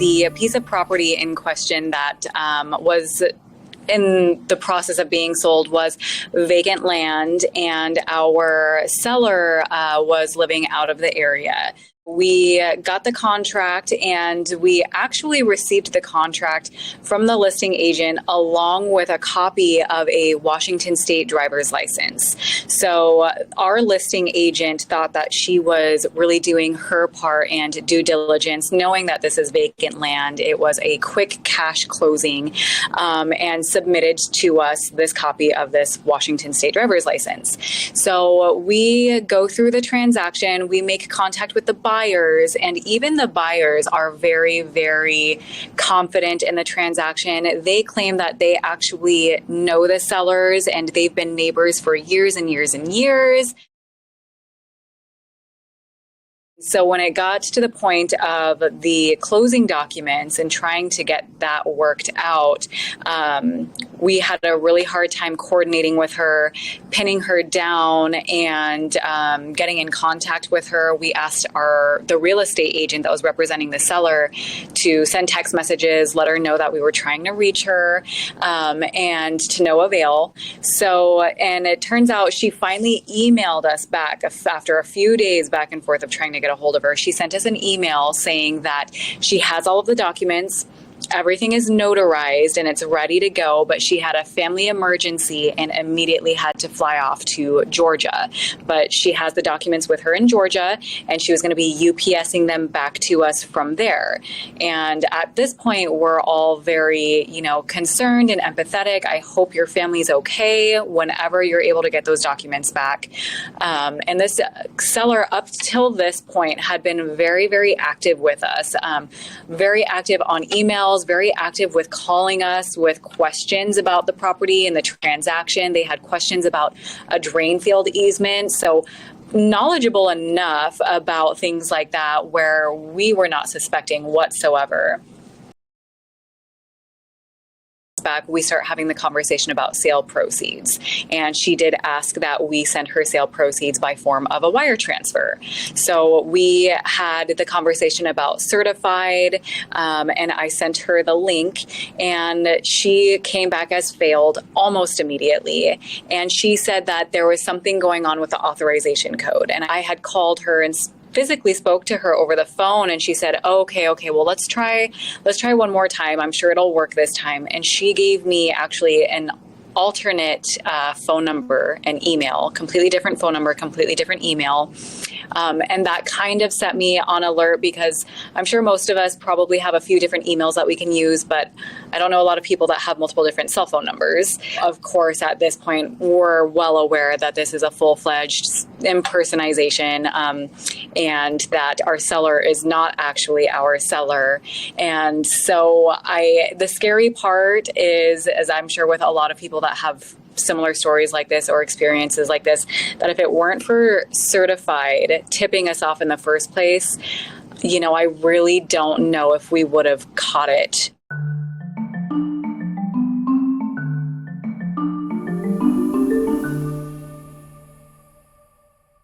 the piece of property in question that was in the process of being sold was vacant land, and our seller was living out of the area. We got the contract, and we actually received the contract from the listing agent along with a copy of a Washington State driver's license. So our listing agent thought that she was really doing her part and due diligence, knowing that this is vacant land. It was a quick cash closing, and submitted to us this copy of this Washington State driver's license. So we go through the transaction, we make contact with the buyers, and even the buyers are very, very confident in the transaction. They claim that they actually know the sellers and they've been neighbors for years and years and years. So when it got to the point of the closing documents and trying to get that worked out, we had a really hard time coordinating with her, pinning her down, and getting in contact with her. We asked the real estate agent that was representing the seller to send text messages, let her know that we were trying to reach her, and to no avail. So, and it turns out she finally emailed us back after a few days back and forth of trying to get a hold of her. She sent us an email saying that she has all of the documents, everything is notarized and it's ready to go, but she had a family emergency and immediately had to fly off to Georgia. But she has the documents with her in Georgia, and she was going to be UPSing them back to us from there. And at this point, we're all very, concerned and empathetic. I hope your family's okay whenever you're able to get those documents back. And this seller, up till this point, had been very, very active with us, very active on emails, very active with calling us with questions about the property and the transaction. They had questions about a drain field easement. So knowledgeable enough about things like that where we were not suspecting whatsoever. Back, we start having the conversation about sale proceeds, and she did ask that we send her sale proceeds by form of a wire transfer. So we had the conversation about CertifID, and I sent her the link, and she came back as failed almost immediately. And she said that there was something going on with the authorization code, and I had called her and physically spoke to her over the phone, and she said, okay, well, let's try one more time. I'm sure it'll work this time. And she gave me actually an alternate phone number and email, completely different phone number, completely different email. And that kind of set me on alert, because I'm sure most of us probably have a few different emails that we can use, but I don't know a lot of people that have multiple different cell phone numbers. Of course, at this point, we're well aware that this is a full-fledged impersonation, and that our seller is not actually our seller. And so the scary part is, as I'm sure with a lot of people that have similar stories like this or experiences like this, that if it weren't for CertifID tipping us off in the first place, I really don't know if we would have caught it